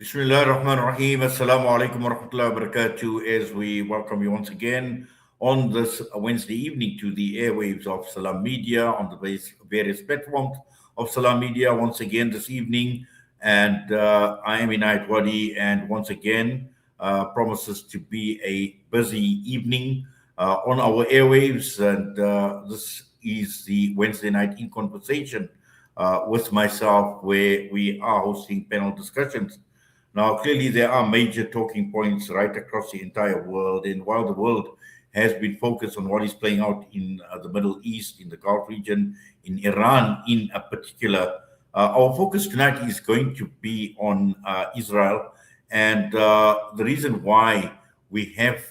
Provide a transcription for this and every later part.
Bismillah ar-Rahman ar-Rahim. Assalamu alaikum wa rahmatullahi wa barakatuh. As we welcome you once again on this Wednesday evening to the airwaves of Salam Media on the various platforms of Salam Media once again this evening. And I am Inayat Wadi, and once again promises to be a busy evening on our airwaves. And this is the Wednesday night in conversation with myself, where we are hosting panel discussions. Now, clearly, there are major talking points right across the entire world. And while the world has been focused on what is playing out in the Middle East, in the Gulf region, in Iran in particular, our focus tonight is going to be on Israel. And the reason why we have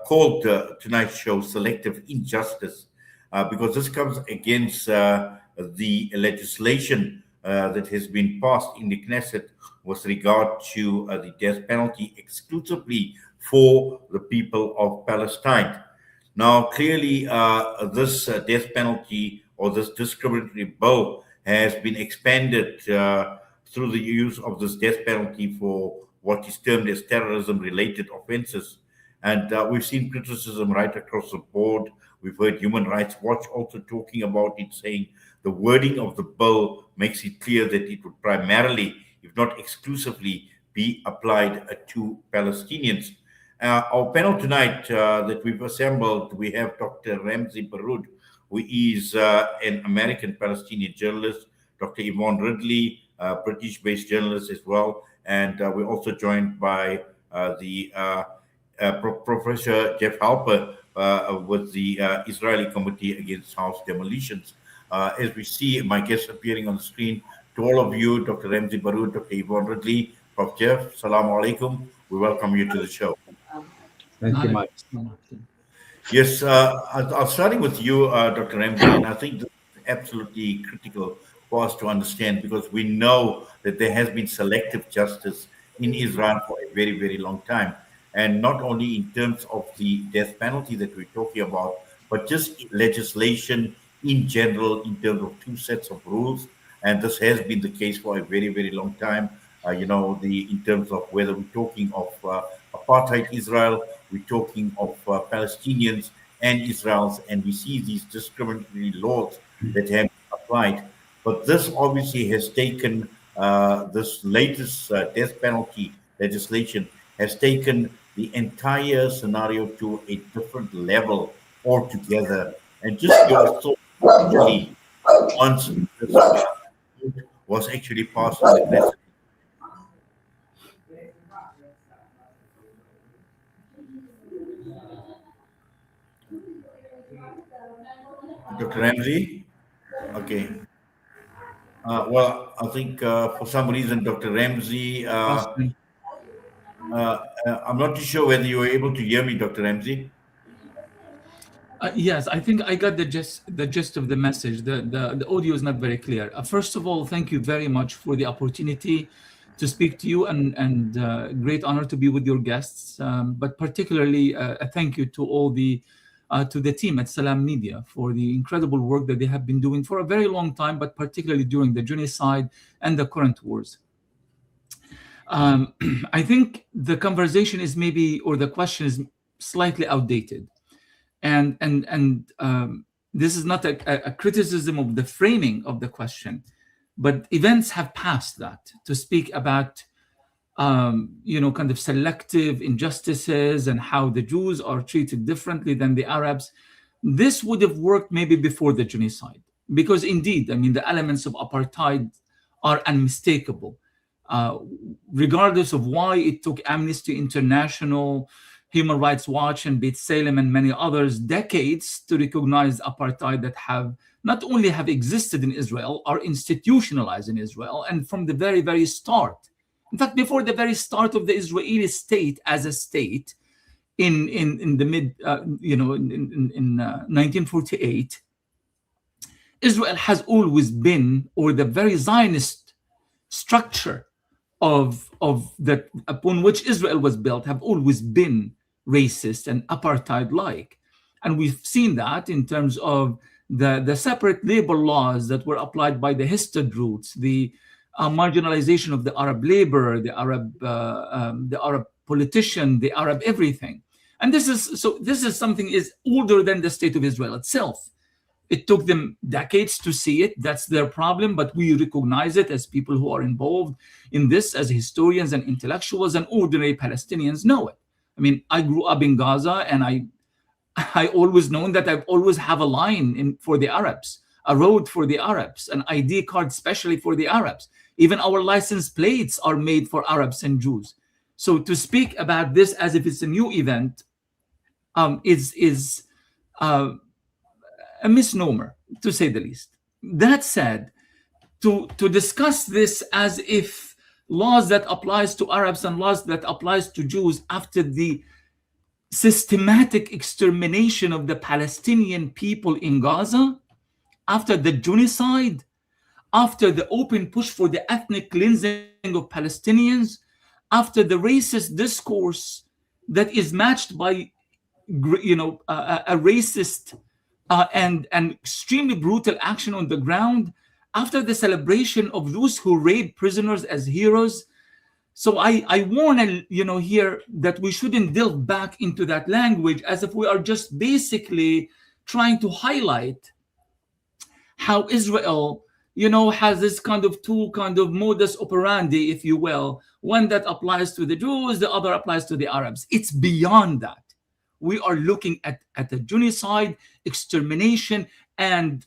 called tonight's show Selective Injustice, because this comes against the legislation that has been passed in the Knesset with regard to the death penalty exclusively for the people of Palestine. Now, clearly, this death penalty or this discriminatory bill has been expanded through the use of this death penalty for what is termed as terrorism-related offenses. And we've seen criticism right across the board. We've heard Human Rights Watch also talking about it, saying the wording of the bill makes it clear that it would primarily, if not exclusively, be applied to Palestinians. Our panel tonight that we've assembled, we have Dr. Ramzy Baroud, who is an American Palestinian journalist, Dr. Yvonne Ridley, British-based journalist as well, and we're also joined by the Professor Jeff Halper with the Israeli Committee Against House Demolitions. As we see my guests appearing on the screen, to all of you, Dr. Ramzy Baroud, Dr. Yvonne Ridley, Prof. Jeff, Salaam Alaikum. We welcome you to the show. Thank you, Mike. Yes, I'll starting with you, Dr. Ramzy, and I think this is absolutely critical for us to understand, because we know that there has been selective justice in Israel for a very, very long time. And not only in terms of the death penalty that we're talking about, but just legislation in general, in terms of two sets of rules. And this has been the case for a very, very long time. In terms of whether we're talking of apartheid Israel, we're talking of Palestinians and Israelis, and we see these discriminatory laws that have been applied. But this obviously has taken this latest death penalty legislation has taken the entire scenario to a different level altogether. And just your thoughts actually once this was actually passed in the Knesset. Dr. Ramzy? Okay. Well, I think for some reason, Dr. Ramzy, I'm not too sure whether you were able to hear me, Dr. Ramzy. Yes, I think I got the gist of the message. The audio is not very clear. First of all, thank you very much for the opportunity to speak to you, and great honor to be with your guests. But particularly, a thank you to all to the team at Salam Media for the incredible work that they have been doing for a very long time, but particularly during the genocide and the current wars. I think the conversation is or the question is slightly outdated. And this is not a criticism of the framing of the question, but events have passed that to speak about, kind of selective injustices and how the Jews are treated differently than the Arabs. This would have worked maybe before the genocide, because indeed, I mean, the elements of apartheid are unmistakable, regardless of why it took Amnesty International, Human Rights Watch, and Beit Salem, and many others decades to recognize apartheid that have not only have existed in Israel, are institutionalized in Israel, and from the very, very start. In fact, before the very start of the Israeli state as a state, in the mid, in 1948, Israel has always been, or the very Zionist structure of that upon which Israel was built, have always been racist and apartheid-like. And we've seen that in terms of the separate labor laws that were applied by the Histadrutes, the marginalization of the Arab labor, the Arab politician, the Arab everything. And this is something is older than the state of Israel itself. It took them decades to see it. That's their problem, but we recognize it as people who are involved in this, as historians and intellectuals, and ordinary Palestinians know it. I mean, I grew up in Gaza, and I always known that I've always have a line for the Arabs, a road for the Arabs, an ID card especially for the Arabs. Even our license plates are made for Arabs and Jews. So to speak about this as if it's a new event is a misnomer, to say the least. That said, to discuss this as if laws that applies to Arabs and laws that applies to Jews after the systematic extermination of the Palestinian people in Gaza, after the genocide, after the open push for the ethnic cleansing of Palestinians, after the racist discourse that is matched by, a racist and extremely brutal action on the ground, after the celebration of those who rape prisoners as heroes. So I warn, here that we shouldn't delve back into that language as if we are just basically trying to highlight how Israel, has this two modus operandi, if you will. One that applies to the Jews, the other applies to the Arabs. It's beyond that. We are looking at a genocide, extermination, and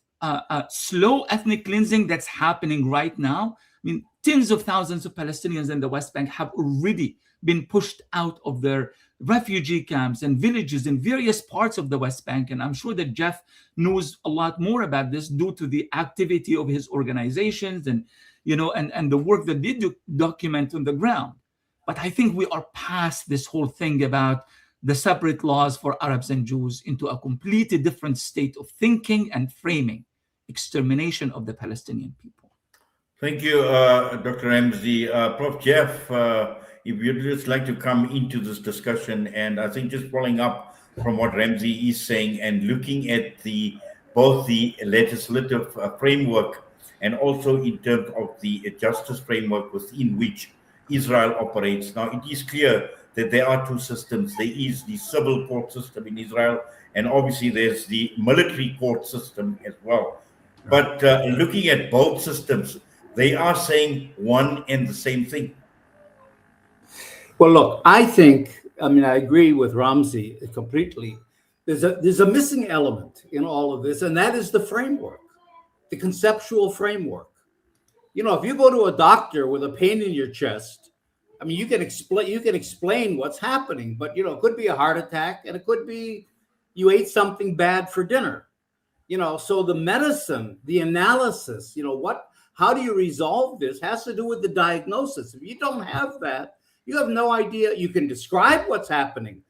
slow ethnic cleansing that's happening right now. I mean, tens of thousands of Palestinians in the West Bank have already been pushed out of their refugee camps and villages in various parts of the West Bank. And I'm sure that Jeff knows a lot more about this due to the activity of his organizations and the work that they document on the ground. But I think we are past this whole thing about the separate laws for Arabs and Jews into a completely different state of thinking and framing extermination of the Palestinian people. Thank you, Dr. Ramzy. Prof. Jeff, if you'd just like to come into this discussion, and I think just following up from what Ramzy is saying and looking at both the legislative framework and also in terms of the justice framework within which Israel operates. Now, it is clear that there are two systems. There is the civil court system in Israel, and obviously there's the military court system as well. But looking at both systems, they are saying one and the same thing. Well, look, I agree with Ramzy completely. There's a missing element in all of this, and that is the framework, the conceptual framework. If you go to a doctor with a pain in your chest, you can explain what's happening, but it could be a heart attack, and it could be you ate something bad for dinner. So the medicine, the analysis, how do you resolve this has to do with the diagnosis. If you don't have that, you have no idea. You can describe what's happening.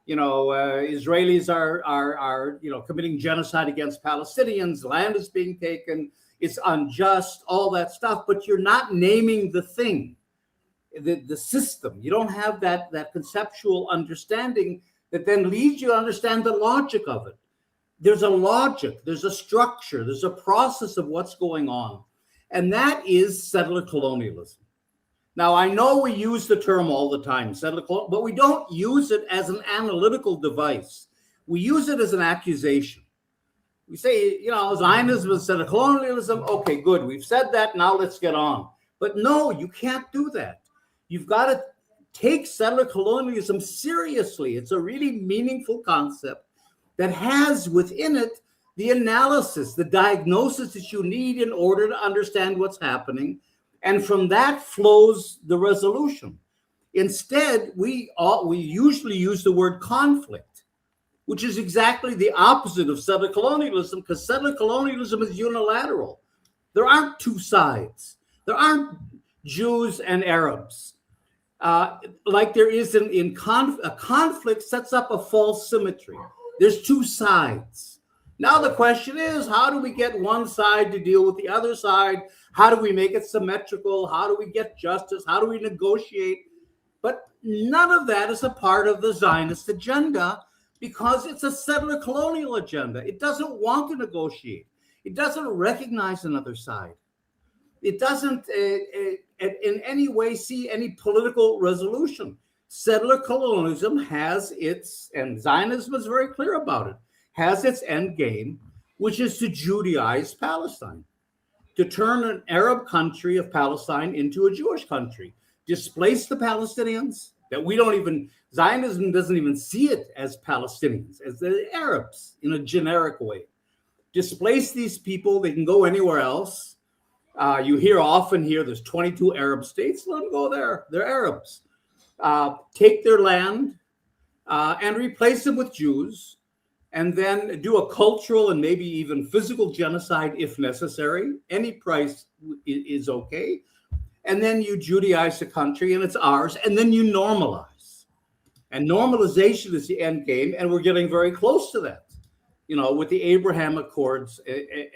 Israelis are committing genocide against Palestinians. Land is being taken. It's unjust, all that stuff, but you're not naming the thing, the system. You don't have that conceptual understanding that then leads you to understand the logic of it. There's a logic, there's a structure, there's a process of what's going on. And that is settler colonialism. Now, I know we use the term all the time, settler colonialism, but we don't use it as an analytical device. We use it as an accusation. We say, Zionism is settler colonialism. Okay, good. We've said that. Now let's get on. But no, you can't do that. You've got to take settler colonialism seriously. It's a really meaningful concept that has within it the analysis, the diagnosis that you need in order to understand what's happening. And from that flows the resolution. Instead, we usually use the word conflict, which is exactly the opposite of settler colonialism, because settler colonialism is unilateral. There aren't two sides. There aren't Jews and Arabs. Like there is a conflict sets up a false symmetry. There's two sides. Now the question is, how do we get one side to deal with the other side? How do we make it symmetrical? How do we get justice? How do we negotiate? But none of that is a part of the Zionist agenda because it's a settler colonial agenda. It doesn't want to negotiate. It doesn't recognize another side. It doesn't in any way see any political resolution. Settler colonialism has its, and Zionism is very clear about it, has its end game, which is to Judaize Palestine, to turn an Arab country of Palestine into a Jewish country, displace the Palestinians, that we don't even, Zionism doesn't even see it as Palestinians, as the Arabs in a generic way. Displace these people, they can go anywhere else. You often hear there's 22 Arab states, let them go there, they're Arabs. Take their land and replace them with Jews, and then do a cultural and maybe even physical genocide if necessary. Any price is okay. And then you Judaize the country and it's ours, and then you normalize. And normalization is the end game, and we're getting very close to that, with the Abraham Accords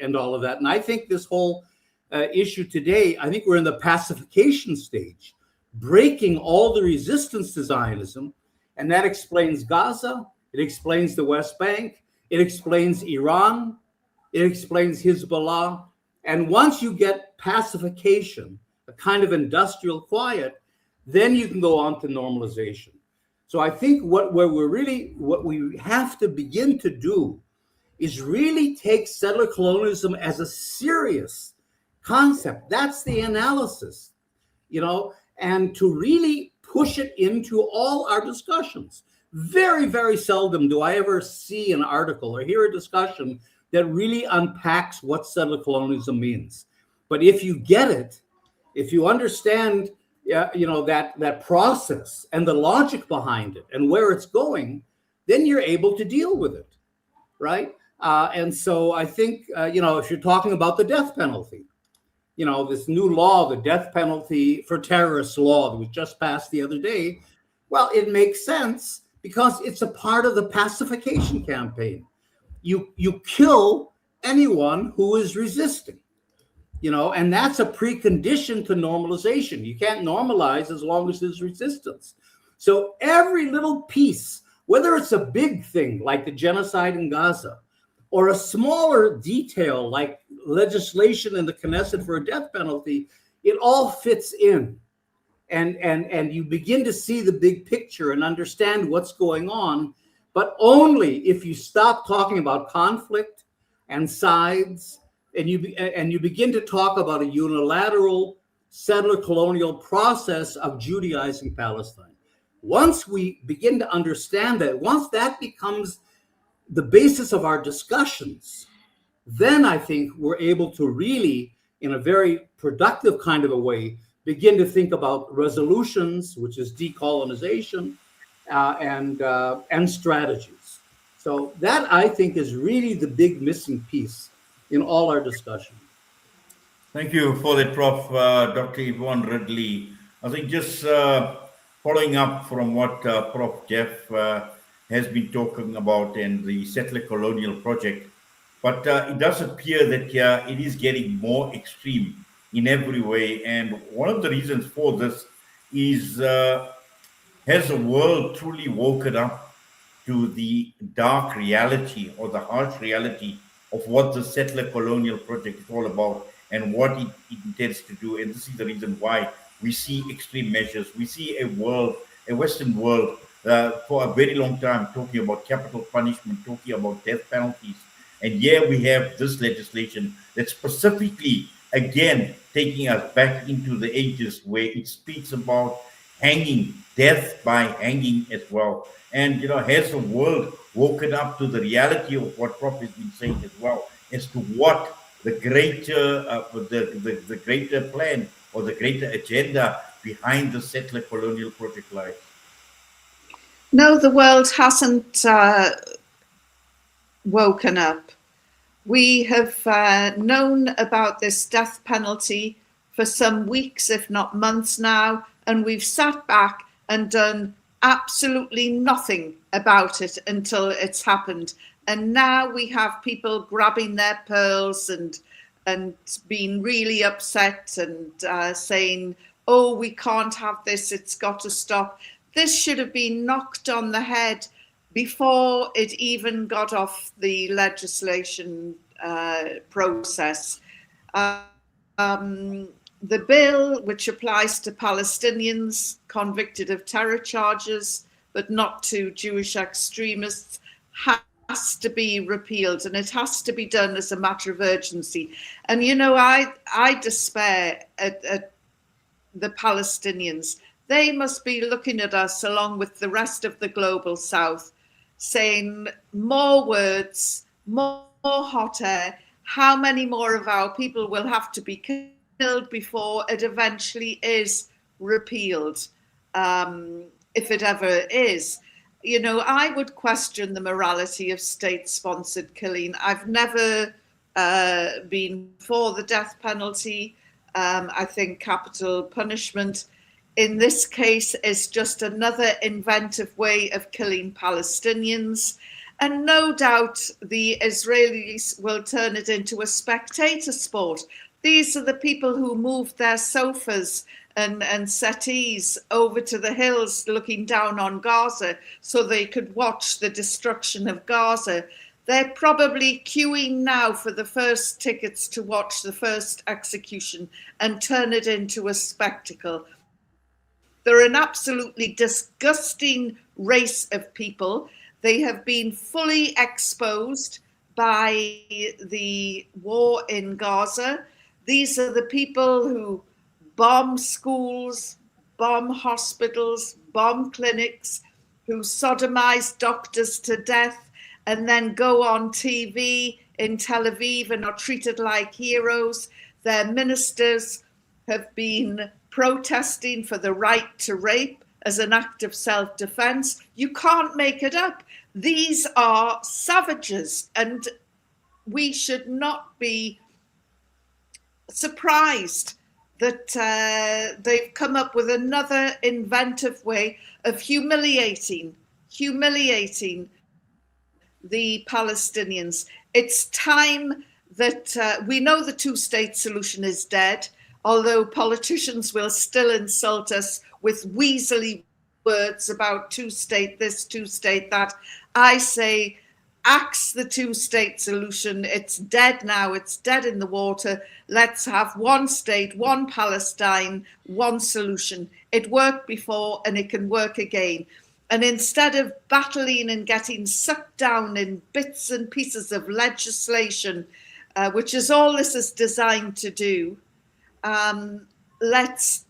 and all of that. And I think this whole issue today, I think we're in the pacification stage, breaking all the resistance to Zionism, and that explains Gaza, it explains the West Bank, it explains Iran, it explains Hezbollah. And once you get pacification, a kind of industrial quiet, then you can go on to normalization. So I think what we have to begin to do is really take settler colonialism as a serious concept. That's the analysis, and to really push it into all our discussions. Very, very seldom do I ever see an article or hear a discussion that really unpacks what settler colonialism means. But if you get it, if you understand, that process and the logic behind it and where it's going, then you're able to deal with it, right? And so I think, if you're talking about the death penalty, this new law, the death penalty for terrorists law that was just passed the other day, well, it makes sense because it's a part of the pacification campaign. You kill anyone who is resisting, and that's a precondition to normalization. You can't normalize as long as there's resistance. So every little piece, whether it's a big thing like the genocide in Gaza, or a smaller detail like legislation in the Knesset for a death penalty, it all fits in. And you begin to see the big picture and understand what's going on, but only if you stop talking about conflict and sides, and you begin to talk about a unilateral settler colonial process of Judaizing Palestine. Once we begin to understand that, once that becomes the basis of our discussions, then I think we're able to really, in a very productive kind of a way, begin to think about resolutions, which is decolonization, and strategies. So that, I think, is really the big missing piece in all our discussion. Thank you for that, Prof. Dr. Yvonne Ridley. I think just following up from what Prof. Jeff has been talking about in the settler colonial project, but it does appear that it is getting more extreme in every way. And one of the reasons for this is, has the world truly woken up to the dark reality or the harsh reality of what the settler colonial project is all about and what it intends to do? And this is the reason why we see extreme measures. We see a Western world for a very long time talking about capital punishment, talking about death penalties. And here we have this legislation that specifically, again, taking us back into the ages where it speaks about hanging, death by hanging as well. And, has the world woken up to the reality of what Prof has been saying as well, as to what the greater the greater plan or the greater agenda behind the settler colonial project lies? No, the world hasn't woken up. We have known about this death penalty for some weeks, if not months now, and we've sat back and done absolutely nothing about it until it's happened. And now we have people grabbing their pearls and being really upset and saying, oh, we can't have this, it's got to stop. This should have been knocked on the head before it even got off the legislation process. the bill, which applies to Palestinians convicted of terror charges, but not to Jewish extremists, has to be repealed, and it has to be done as a matter of urgency. And, you know, I despair at the Palestinians. They must be looking at us along with the rest of the global South, saying more words, more hot air. How many more of our people will have to be killed before it eventually is repealed, if it ever is? You know, I would question the morality of state-sponsored killing. I've never been for the death penalty. I think capital punishment in this case is just another inventive way of killing Palestinians. And no doubt the Israelis will turn it into a spectator sport. These are the people who moved their sofas and settees over to the hills looking down on Gaza so they could watch the destruction of Gaza. They're probably queuing now for the first tickets to watch the first execution and turn it into a spectacle. They're an absolutely disgusting race of people. They have been fully exposed by the war in Gaza. These are the people who bomb schools, bomb hospitals, bomb clinics, who sodomize doctors to death and then go on TV in Tel Aviv and are treated like heroes. Their ministers have been protesting for the right to rape as an act of self-defense. You can't make it up. These are savages, and we should not be surprised that they've come up with another inventive way of humiliating the Palestinians. It's time that we know the two-state solution is dead, although politicians will still insult us with weaselly words about two-state this, two-state that. I say, axe the two-state solution. It's dead now. It's dead in the water. Let's have one state, one Palestine, one solution. It worked before and it can work again. And instead of battling and getting sucked down in bits and pieces of legislation, which is all this is designed to do, let's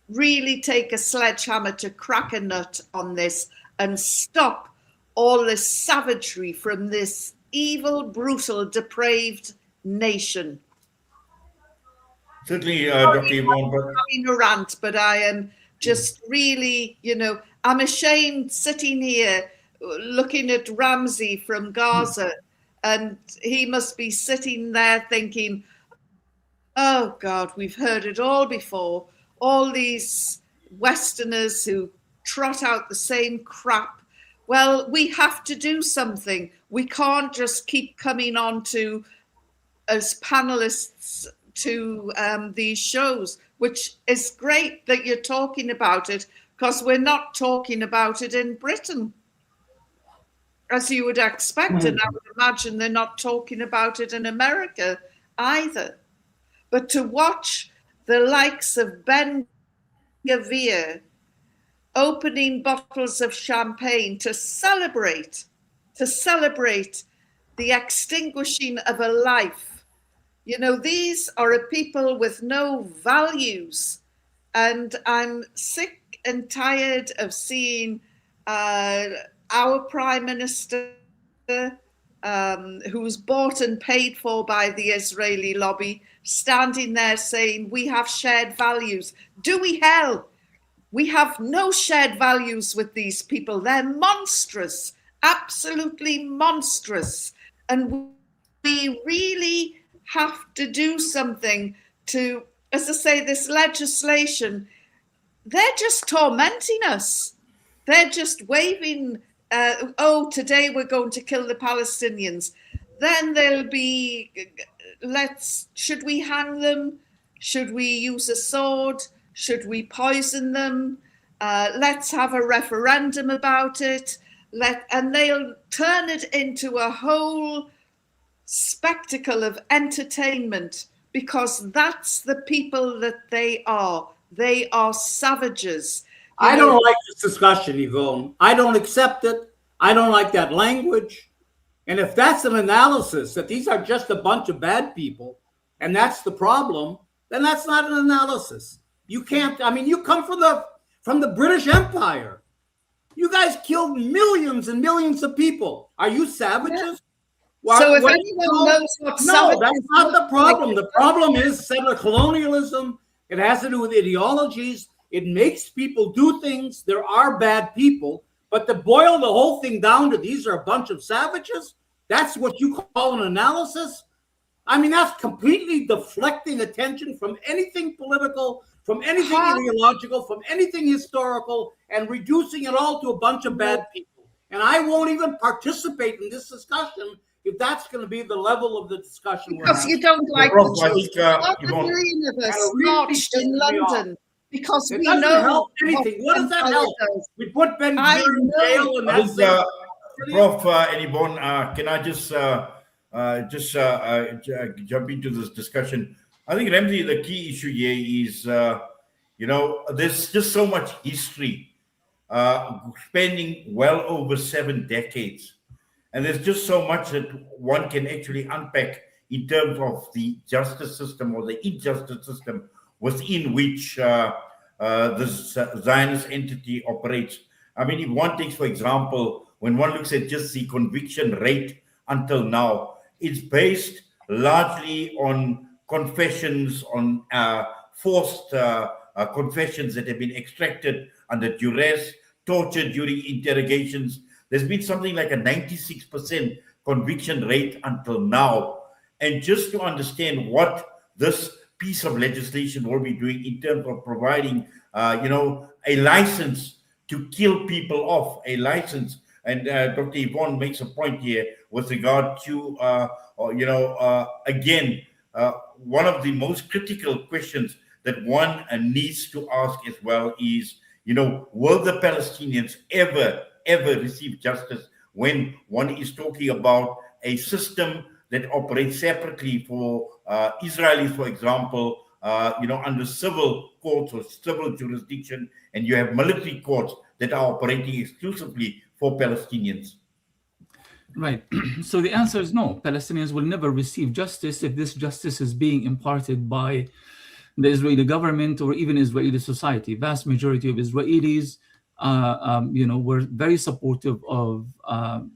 really take a sledgehammer to crack a nut on this and stop all this savagery from this evil, brutal, depraved nation. Certainly, Dr. Yvonne. I'm having a rant, but I am just really, you know, I'm ashamed sitting here looking at Ramzy from Gaza, and he must be sitting there thinking, oh God, we've heard it all before. All these Westerners who trot out the same crap. Well, we have to do something. We can't just keep coming on to as panelists to these shows, which is great that you're talking about it, because we're not talking about it in Britain, as you would expect. And I would imagine they're not talking about it in America either. But to watch the likes of Ben Gavir opening bottles of champagne to celebrate the extinguishing of a life. You know, these are a people with no values. And I'm sick and tired of seeing our Prime Minister, who's bought and paid for by the Israeli lobby, standing there saying, we have shared values. Do we? Hell, we have no shared values with these people. They're monstrous, absolutely monstrous. And we really have to do something to, as I say, this legislation, they're just tormenting us. They're just waving, oh, today we're going to kill the Palestinians. Then there'll be, should we hang them? Should we use a sword? Should we poison them? Let's have a referendum about it. And they'll turn it into a whole spectacle of entertainment, because that's the people that they are. They are savages. I don't like this discussion, Yvonne. I don't accept it. I don't like that language. And if that's an analysis, that these are just a bunch of bad people, and that's the problem, then that's not an analysis. You can't, I mean, you come from the British Empire. You guys killed millions and millions of people. Are you savages? Yeah. So if anyone knows what no, that's not the problem. The problem is settler colonialism. It has to do with ideologies. It makes people do things. There are bad people, but to boil the whole thing down to these are a bunch of savages, that's what you call an analysis? I mean, that's completely deflecting attention from anything political, from anything ideological, from anything historical, and reducing it all to a bunch of bad people. And I won't even participate in this discussion if that's going to be the level of the discussion. Because you don't like Prof, the I think, a million of us marched in London because it we doesn't know help anything. What does that help? We put Ben Gvir in jail, and that's it. Prof and Yvonne, can I just jump into this discussion? I think, Ramzy, the key issue here is, there's just so much history, spanning well over 7 decades. And there's just so much that one can actually unpack in terms of the justice system or the injustice system within which this Zionist entity operates. I mean, if one takes, for example, when one looks at just the conviction rate until now, it's based largely on confessions, on forced confessions that have been extracted under duress, tortured during interrogations. There's been something like a 96% conviction rate until now. And just to understand what this piece of legislation will be doing in terms of providing, a license to kill people off, a license. And Dr. Yvonne makes a point here with regard to, again, one of the most critical questions that one needs to ask as well is, will the Palestinians ever receive justice when one is talking about a system that operates separately for Israelis, for example, under civil courts or civil jurisdiction, and you have military courts that are operating exclusively for Palestinians? Right. So the answer is no. Palestinians will never receive justice if this justice is being imparted by the Israeli government or even Israeli society. Vast majority of Israelis were very supportive of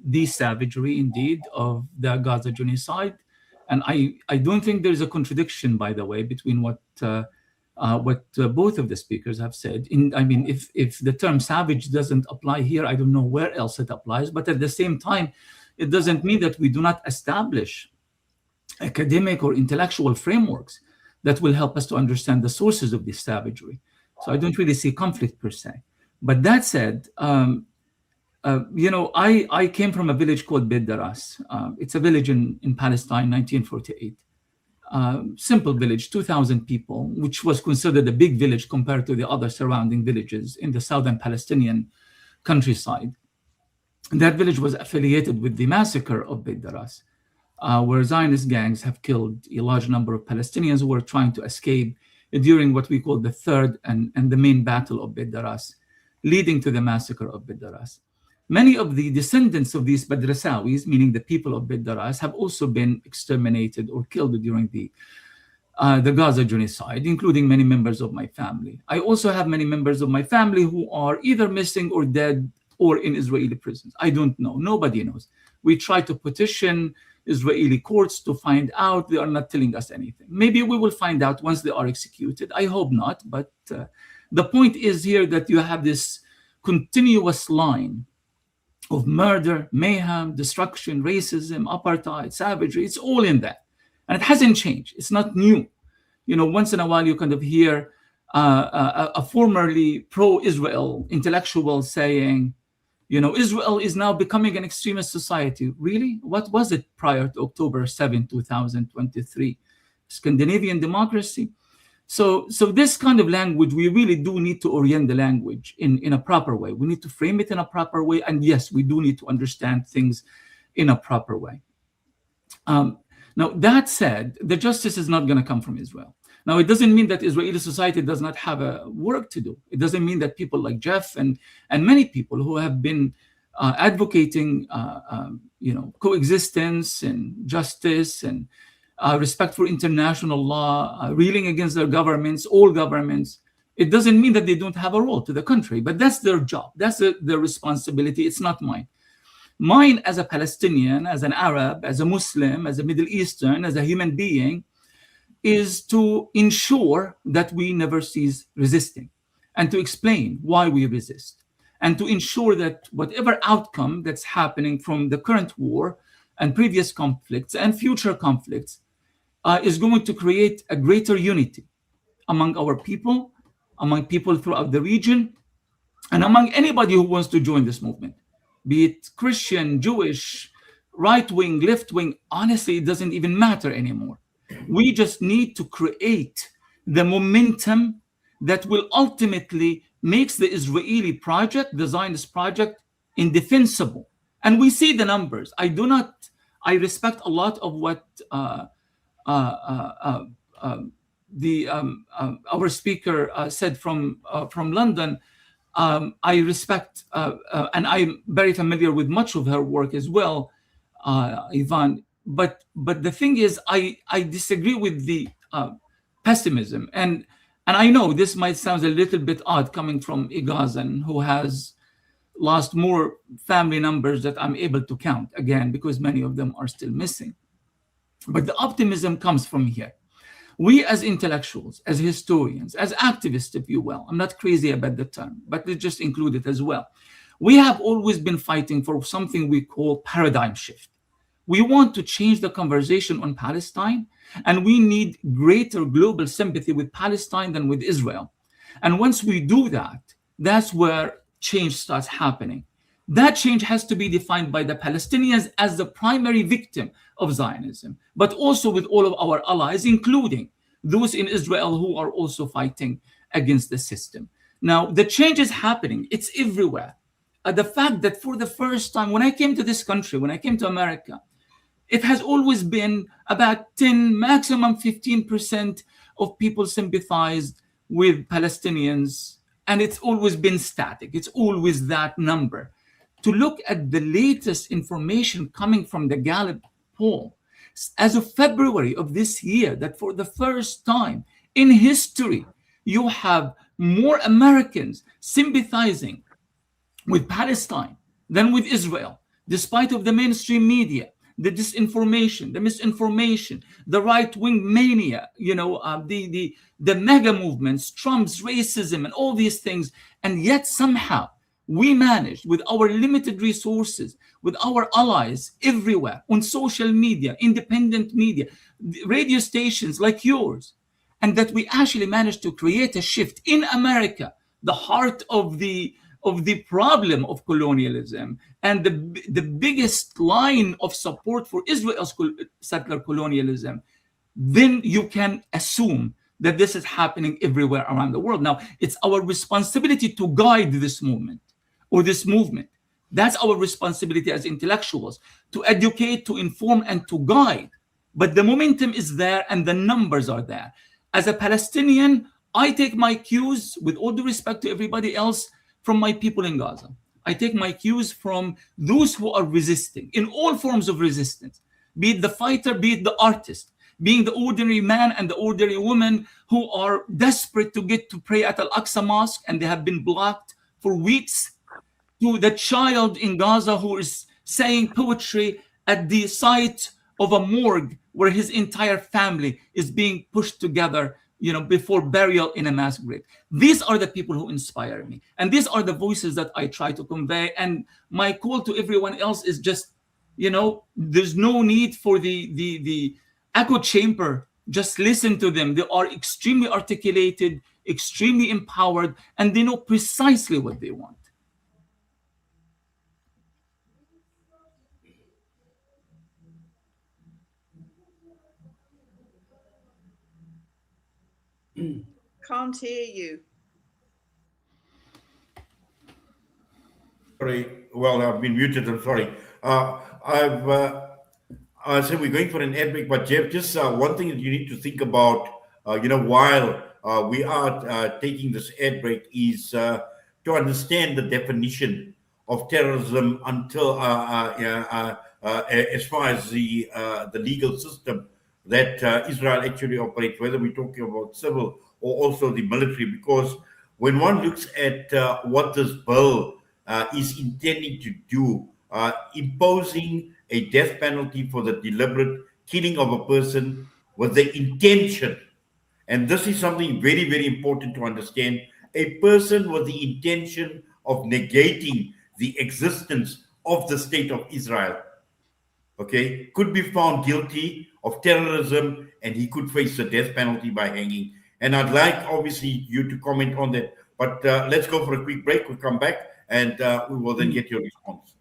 the savagery, indeed, of the Gaza genocide. And I don't think there's a contradiction, by the way, between what both of the speakers have said. If the term savage doesn't apply here, I don't know where else it applies. But at the same time, it doesn't mean that we do not establish academic or intellectual frameworks that will help us to understand the sources of this savagery. So I don't really see conflict per se. But that said, I came from a village called Beit Daras. It's a village in Palestine, 1948. Simple village, 2,000 people, which was considered a big village compared to the other surrounding villages in the southern Palestinian countryside. That village was affiliated with the massacre of Beit Daras, where Zionist gangs have killed a large number of Palestinians who were trying to escape during what we call the third and the main battle of Beit Daras, leading to the massacre of Beit Daras. Many of the descendants of these Badrasawis, meaning the people of Beit Daras, have also been exterminated or killed during the Gaza genocide, including many members of my family. I also have many members of my family who are either missing or dead or in Israeli prisons. I don't know. Nobody knows. We try to petition Israeli courts to find out. They are not telling us anything. Maybe we will find out once they are executed. I hope not. But the point is here that you have this continuous line of murder, mayhem, destruction, racism, apartheid, savagery. It's all in that. And it hasn't changed. It's not new. Once in a while you kind of hear a formerly pro-Israel intellectual saying, Israel is now becoming an extremist society. Really? What was it prior to October 7, 2023? Scandinavian democracy? So this kind of language, we really do need to orient the language in a proper way. We need to frame it in a proper way. And yes, we do need to understand things in a proper way. Now, that said, the justice is not going to come from Israel. Now, it doesn't mean that Israeli society does not have a work to do. It doesn't mean that people like Jeff and many people who have been advocating, coexistence and justice and respect for international law, reeling against their governments, all governments. It doesn't mean that they don't have a role to the country, but that's their job. That's their responsibility. It's not mine. Mine as a Palestinian, as an Arab, as a Muslim, as a Middle Eastern, as a human being, is to ensure that we never cease resisting and to explain why we resist and to ensure that whatever outcome that's happening from the current war and previous conflicts and future conflicts is going to create a greater unity among our people, among people throughout the region, and among anybody who wants to join this movement, be it Christian, Jewish, right-wing, left-wing. Honestly, it doesn't even matter anymore. We just need to create the momentum that will ultimately make the Israeli project, the Zionist project, indefensible. And we see the numbers. I respect a lot of what our speaker said from London. I respect, and I'm very familiar with much of her work as well, Yvonne. But the thing is, I disagree with the pessimism, and I know this might sound a little bit odd coming from a Gazan who has lost more family numbers that I'm able to count, again, because many of them are still missing. But the optimism comes from here. We as intellectuals, as historians, as activists, if you will, I'm not crazy about the term, but let's just include it as well. We have always been fighting for something we call paradigm shift. We want to change the conversation on Palestine, and we need greater global sympathy with Palestine than with Israel. And once we do that, that's where change starts happening. That change has to be defined by the Palestinians as the primary victim of Zionism, but also with all of our allies, including those in Israel who are also fighting against the system. Now, the change is happening. It's everywhere. The fact that for the first time, when I came to this country, when I came to America, it has always been about 10, maximum 15% of people sympathized with Palestinians, and it's always been static. It's always that number. To look at the latest information coming from the Gallup poll, as of February of this year, that for the first time in history, you have more Americans sympathizing with Palestine than with Israel, despite of the mainstream media, the disinformation, the misinformation, the right-wing mania, the mega movements, Trump's racism, and all these things. And yet somehow we managed, with our limited resources, with our allies everywhere, on social media, independent media, radio stations like yours, and that we actually managed to create a shift in America, the heart of the problem of colonialism, and the biggest line of support for Israel's settler colonialism, then you can assume that this is happening everywhere around the world. Now, it's our responsibility to guide this movement or this movement. That's our responsibility as intellectuals, to educate, to inform, and to guide. But the momentum is there and the numbers are there. As a Palestinian, I take my cues, with all due respect to everybody else, from my people in Gaza. I take my cues from those who are resisting, in all forms of resistance, be it the fighter, be it the artist, being the ordinary man and the ordinary woman who are desperate to get to pray at Al-Aqsa Mosque and they have been blocked for weeks, to the child in Gaza who is saying poetry at the site of a morgue where his entire family is being pushed together, before burial in a mass grave. These are the people who inspire me. And these are the voices that I try to convey. And my call to everyone else is just, there's no need for the echo chamber. Just listen to them. They are extremely articulated, extremely empowered, and they know precisely what they want. Can't hear you. Sorry. Well, I've been muted. I'm sorry. So we're going for an ad break, but Jeff, just one thing that you need to think about, while we are taking this ad break, is to understand the definition of terrorism until, as far as the legal system that Israel actually operates, whether we're talking about civil or also the military, because when one looks at what this bill is intending to do, imposing a death penalty for the deliberate killing of a person with the intention, and this is something very, very important to understand, a person with the intention of negating the existence of the state of Israel, okay, could be found guilty of terrorism, and he could face the death penalty by hanging. And I'd like, obviously, you to comment on that. But let's go for a quick break. We'll come back, and we will then get your response.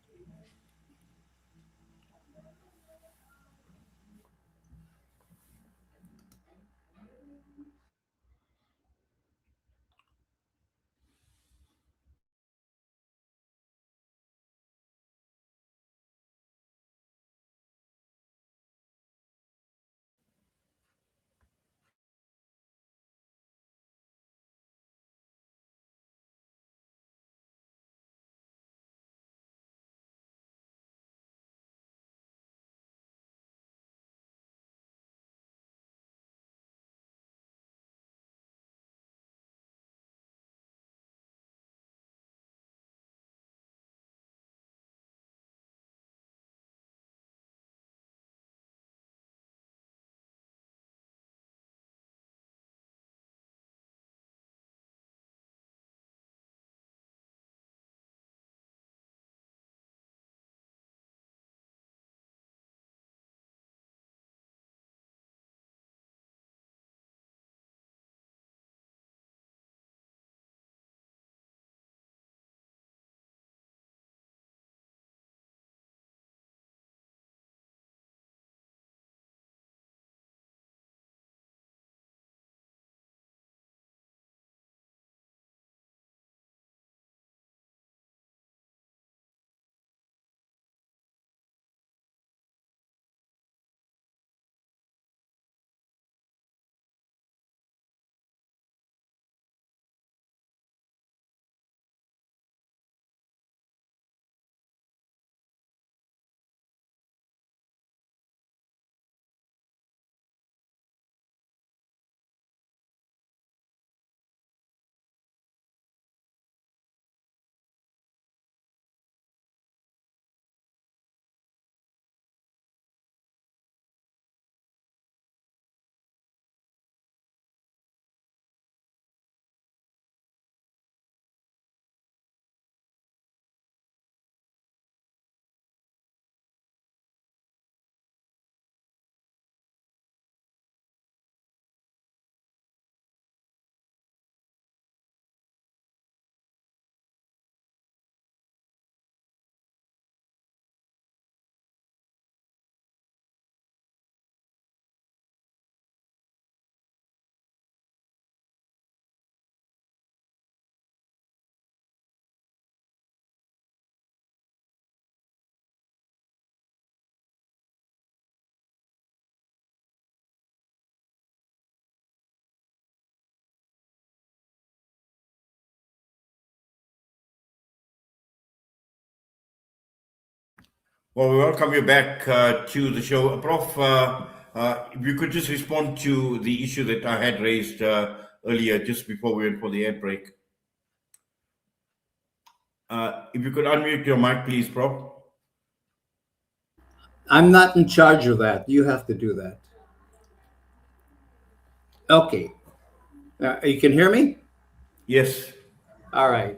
Well, we welcome you back to the show. Prof, if you could just respond to the issue that I had raised earlier, just before we went for the ad break. If you could unmute your mic, please, Prof. I'm not in charge of that. You have to do that. Okay. You can hear me? Yes. All right.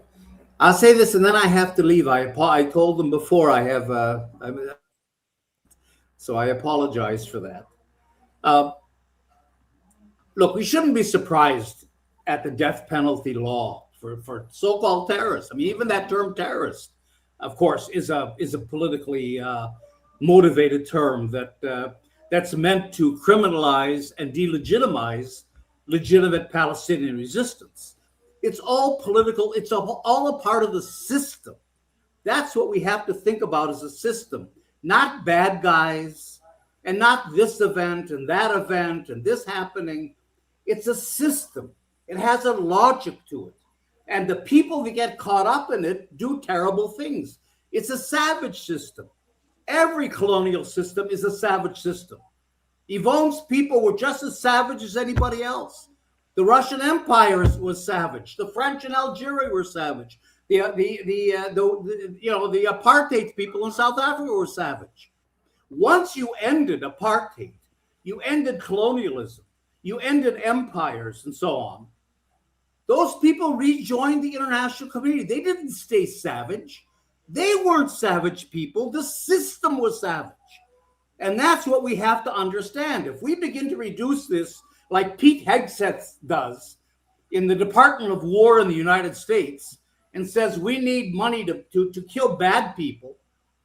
I'll say this and then I have to leave. I told them before I have, so I apologize for that. Look, we shouldn't be surprised at the death penalty law for so-called terrorists. I mean, even that term terrorist, of course, is a politically motivated term that's meant to criminalize and delegitimize legitimate Palestinian resistance. It's all political. It's all a part of the system. That's what we have to think about as a system, not bad guys, and not this event and that event and this happening. It's a system. It has a logic to it. And the people that get caught up in it do terrible things. It's a savage system. Every colonial system is a savage system. Yvonne's people were just as savage as anybody else. The Russian Empire was savage. The French in Algeria were savage. The apartheid people in South Africa were savage. Once you ended apartheid, you ended colonialism, you ended empires and so on, those people rejoined the international community. They didn't stay savage. They weren't savage people. The system was savage. And that's what we have to understand. If we begin to reduce this like Pete Hegseth does in the Department of War in the United States and says we need money to kill bad people,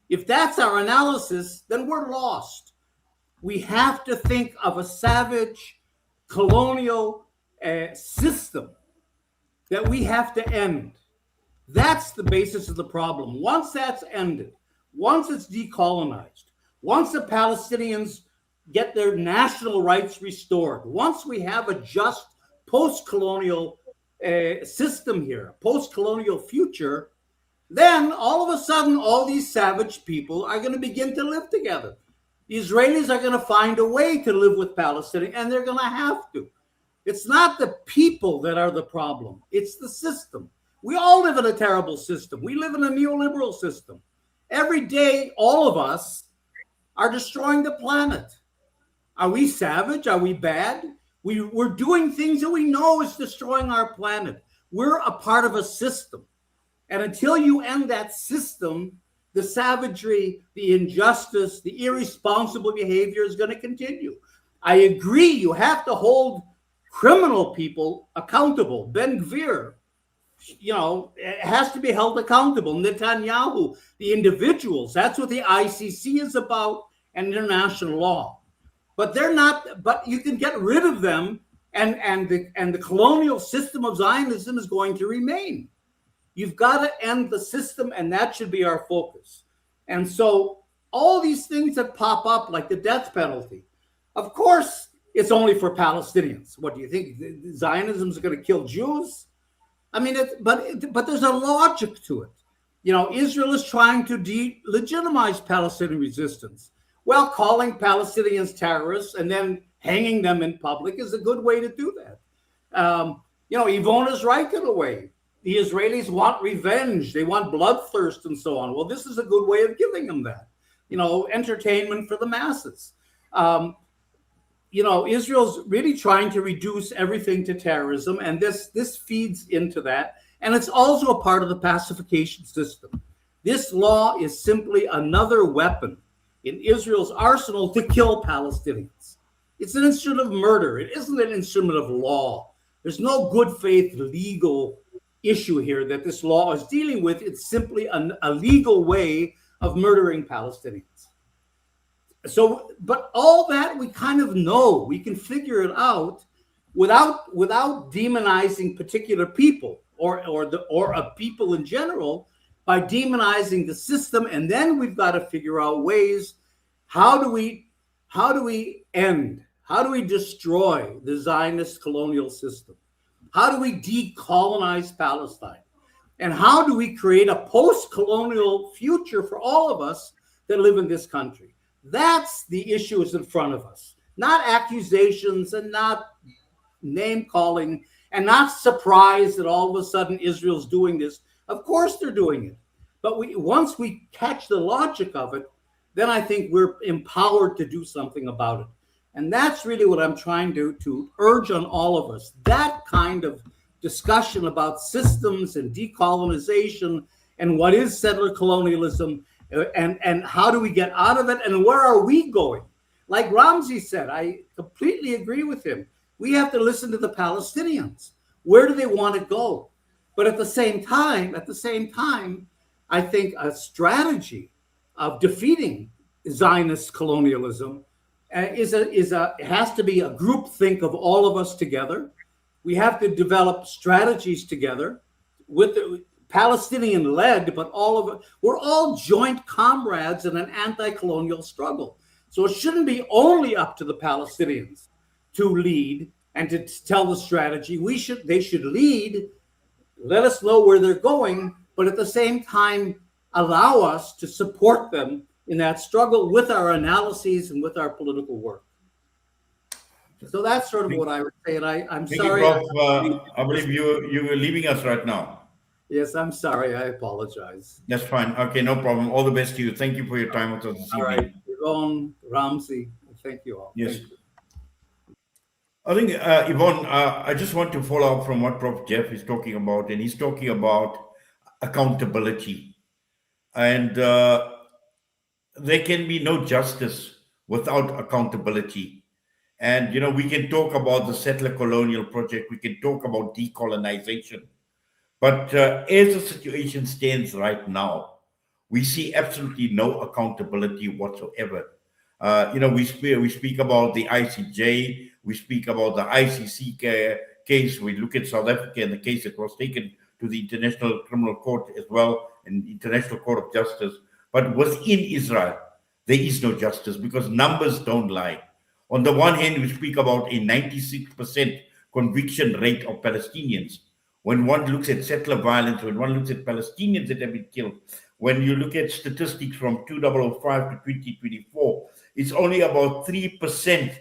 if that's our analysis, then we're lost. We have to think of a savage colonial system that we have to end. That's the basis of the problem. Once that's ended, once it's decolonized, once the Palestinians get their national rights restored, once we have a just post-colonial system here, post-colonial future, then all of a sudden, all these savage people are going to begin to live together. The Israelis are going to find a way to live with Palestinians, and they're going to have to. It's not the people that are the problem. It's the system. We all live in a terrible system. We live in a neoliberal system. Every day, all of us are destroying the planet. Are we savage? Are we bad? We're doing things that we know is destroying our planet. We're a part of a system. And until you end that system, the savagery, the injustice, the irresponsible behavior is going to continue. I agree, you have to hold criminal people accountable. Ben Gvir, it has to be held accountable. Netanyahu, the individuals, that's what the ICC is about, and international law. But they're not, but you can get rid of them, and the colonial system of Zionism is going to remain. You've got to end the system, and that should be our focus. And so all these things that pop up, like the death penalty, of course, it's only for Palestinians. What do you think? Zionism is going to kill Jews? I mean, but there's a logic to it. Israel is trying to delegitimize Palestinian resistance. Well, calling Palestinians terrorists and then hanging them in public is a good way to do that. Yvonne is right in a way. The Israelis want revenge. They want bloodthirst and so on. Well, this is a good way of giving them that. Entertainment for the masses. Israel's really trying to reduce everything to terrorism, and this feeds into that. And it's also a part of the pacification system. This law is simply another weapon in Israel's arsenal to kill Palestinians. It's an instrument of murder. It isn't an instrument of law. There's no good faith legal issue here that this law is dealing with. It's simply a legal way of murdering Palestinians. So, but all that we kind of know, we can figure it out without demonizing particular people or a people in general, by demonizing the system. And then we've got to figure out ways, how do we destroy the Zionist colonial system? How do we decolonize Palestine? And how do we create a post-colonial future for all of us that live in this country? That's the issues in front of us, not accusations and not name calling and not surprise that all of a sudden Israel's doing this. Of course they're doing it. But once we catch the logic of it, then I think we're empowered to do something about it. And that's really what I'm trying to urge on all of us. That kind of discussion about systems and decolonization and what is settler colonialism and how do we get out of it and where are we going? Like Ramzy said, I completely agree with him. We have to listen to the Palestinians. Where do they want to go? But at the same time, I think a strategy of defeating Zionist colonialism it has to be a group think of all of us together. We have to develop strategies together with the Palestinian led, but we're all joint comrades in an anti-colonial struggle. So it shouldn't be only up to the Palestinians to lead and to tell the strategy. They should lead, let us know where they're going, but at the same time, allow us to support them in that struggle with our analyses and with our political work. So that's sort of what I would say. And I'm Thank sorry. you, Prof. I believe you are leaving us right now. Yes, I'm sorry. I apologize. That's fine. Okay, no problem. All the best to you. Thank you for your time with us this All evening. right. Yvonne, Ramzy, thank you all. Yes. Thank you. I think, Yvonne, I just want to follow up from what Prof. Jeff is talking about, and he's talking about accountability. And there can be no justice without accountability. And, you know, we can talk about the settler colonial project, we can talk about decolonization. But as the situation stands right now, we see absolutely no accountability whatsoever. You know, we speak about the ICJ, we speak about the ICC case, we look at South Africa and the case that was taken to the International Criminal Court as well, and International Court of Justice. But within Israel, there is no justice because numbers don't lie. On the one hand, we speak about a 96% conviction rate of Palestinians. When one looks at settler violence, when one looks at Palestinians that have been killed, when you look at statistics from 2005 to 2024, it's only about 3%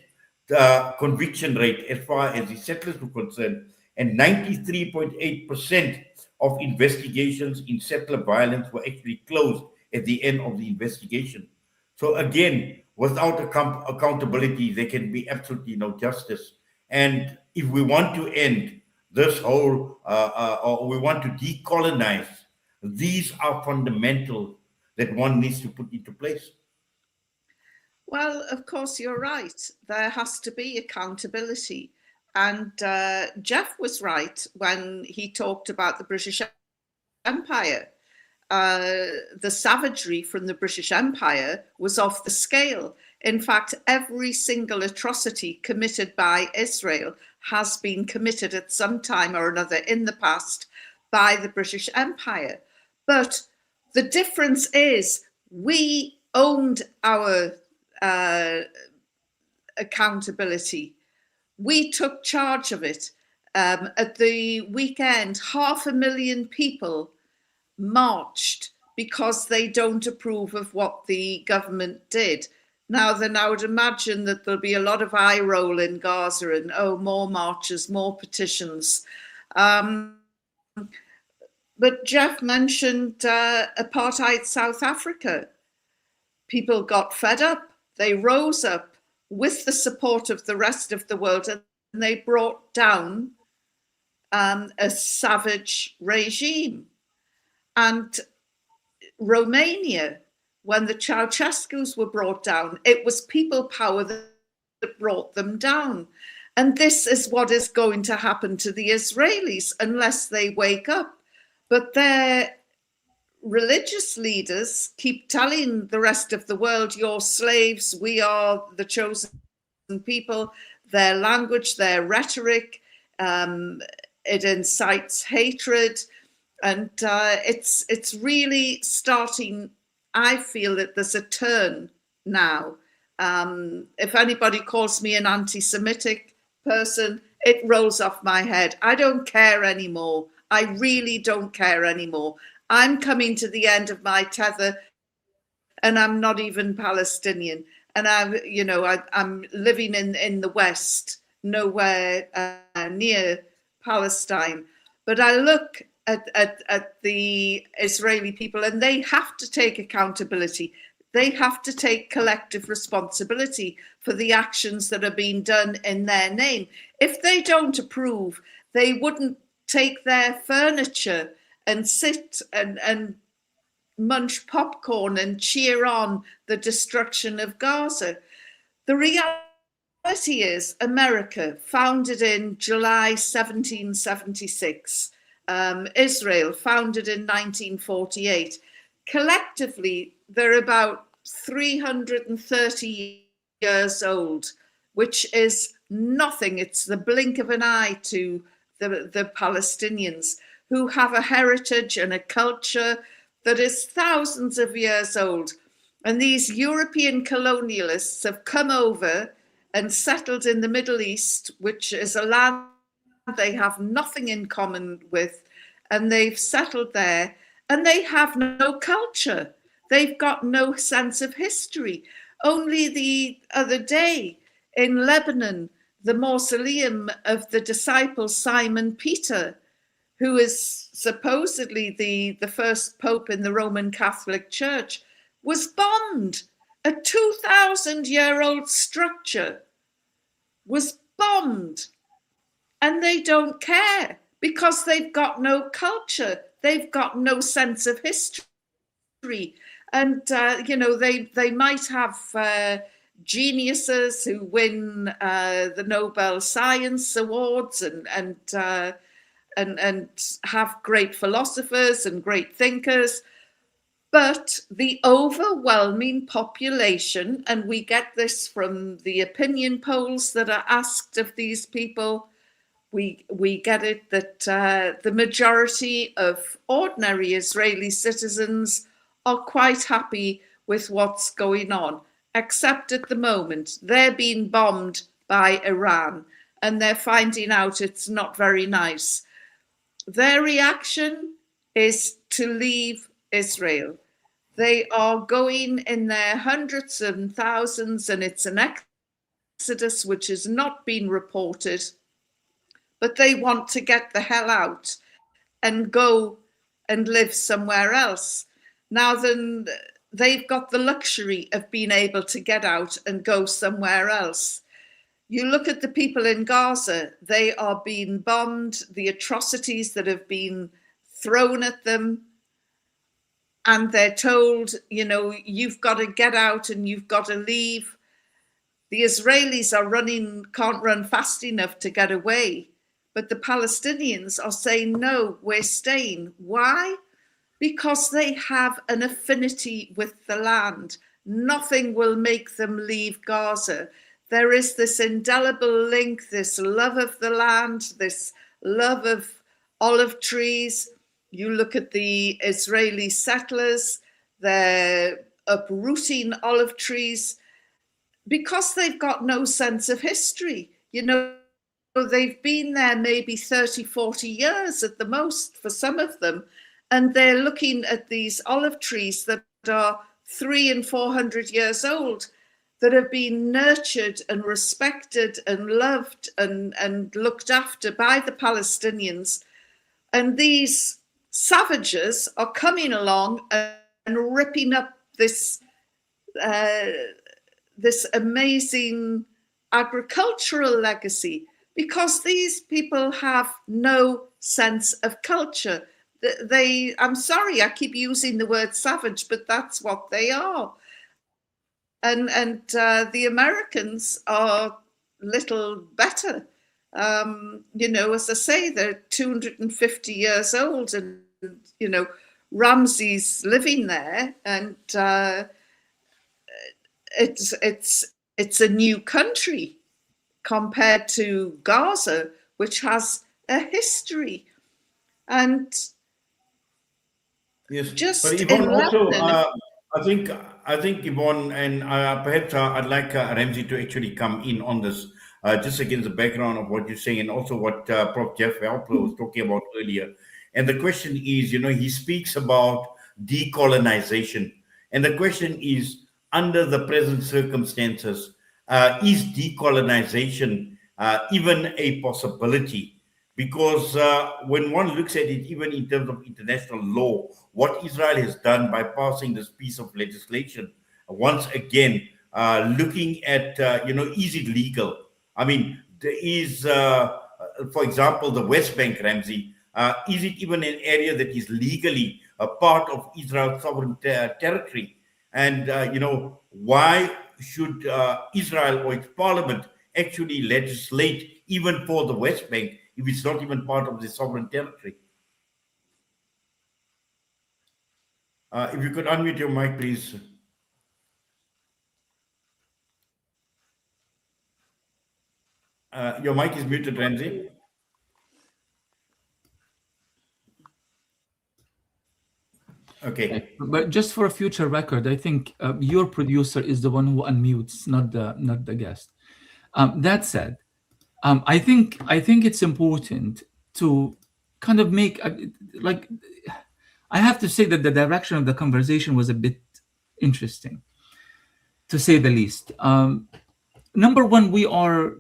conviction rate as far as the settlers were concerned, and 93.8% of investigations in settler violence were actually closed at the end of the investigation. So again, without accountability, there can be absolutely no justice. And if we want to end this whole, or we want to decolonize, these are fundamental that one needs to put into place. Well, of course, you're right. There has to be accountability. And Jeff was right when he talked about the British Empire. The savagery from the British Empire was off the scale. In fact, every single atrocity committed by Israel has been committed at some time or another in the past by the British Empire. But the difference is we owned our accountability. We took charge of it. At the weekend, 500,000 people marched because they don't approve of what the government did. Now, then I would imagine that there'll be a lot of eye roll in Gaza and, oh, more marches, more petitions. But Jeff mentioned apartheid South Africa. People got fed up. They rose up with the support of the rest of the world, and they brought down a savage regime. And Romania, when the Ceausescus were brought down, it was people power that brought them down. And this is what is going to happen to the Israelis unless they wake up. But their religious leaders keep telling the rest of the world, you're slaves, we are the chosen people. Their language, their rhetoric, it incites hatred. And it's really starting, I feel that there's a turn now. If anybody calls me an anti-Semitic person, it rolls off my head. I don't care anymore. I really don't care anymore. I'm coming to the end of my tether, and I'm not even Palestinian. And I'm living in the West, nowhere near Palestine. But I look at the Israeli people, and they have to take accountability. They have to take collective responsibility for the actions that are being done in their name. If they don't approve, they wouldn't take their furniture and sit and munch popcorn and cheer on the destruction of Gaza. The reality is America, founded in July 1776, Israel, founded in 1948. Collectively, they're about 330 years old, which is nothing. It's the blink of an eye to the Palestinians, who have a heritage and a culture that is thousands of years old. And these European colonialists have come over and settled in the Middle East, which is a land they have nothing in common with, and they've settled there, and they have no culture. They've got no sense of history. Only the other day in Lebanon, the mausoleum of the disciple Simon Peter, who is supposedly the first pope in the Roman Catholic Church, was bombed. A 2,000-year-old structure was bombed. And they don't care because they've got no culture. They've got no sense of history. And, they might have geniuses who win the Nobel Science Awards and have great philosophers and great thinkers. But the overwhelming population, and we get this from the opinion polls that are asked of these people, we get it that the majority of ordinary Israeli citizens are quite happy with what's going on, except at the moment they're being bombed by Iran and they're finding out it's not very nice. Their reaction is to leave Israel. They are going in their hundreds and thousands, and it's an exodus which has not been reported, but they want to get the hell out and go and live somewhere else. Now then, they've got the luxury of being able to get out and go somewhere else. You look at the people in Gaza, they are being bombed, the atrocities that have been thrown at them, and they're told, you've got to get out and you've got to leave. The Israelis can't run fast enough to get away. But the Palestinians are saying, no, we're staying. Why? Because they have an affinity with the land. Nothing will make them leave Gaza. There is this indelible link, this love of the land, this love of olive trees. You look at the Israeli settlers, they're uprooting olive trees because they've got no sense of history. They've been there maybe 30, 40 years at the most for some of them, and they're looking at these olive trees that are 300 and 400 years old, that have been nurtured and respected and loved and looked after by the Palestinians. And these savages are coming along and ripping up this amazing agricultural legacy, because these people have no sense of culture. I'm sorry, I keep using the word savage, but that's what they are. And the Americans are little better. As I say, they're 250 years old, and Ramzy's living there, and it's a new country compared to Gaza, which has a history. And yes, just but Yvonne, also, Lebanon, I think Yvonne, and perhaps I'd like Ramzy to actually come in on this, just against the background of what you're saying, and also what Prof. Jeff Halper was talking about earlier. And the question is, he speaks about decolonization, and the question is, under the present circumstances, is decolonization even a possibility? Because when one looks at it, even in terms of international law, what Israel has done by passing this piece of legislation, once again, looking at, is it legal? I mean, there is, for example, the West Bank, Ramzy, is it even an area that is legally a part of Israel's sovereign territory? And, why should Israel or its parliament actually legislate even for the West Bank if it's not even part of the sovereign territory? If you could unmute your mic, please. Your mic is muted, Ramzy. Okay. But just for a future record, I think your producer is the one who unmutes, not the guest. That said, I think it's important to kind of make like, I have to say that the direction of the conversation was a bit interesting, to say the least. Number one, we are,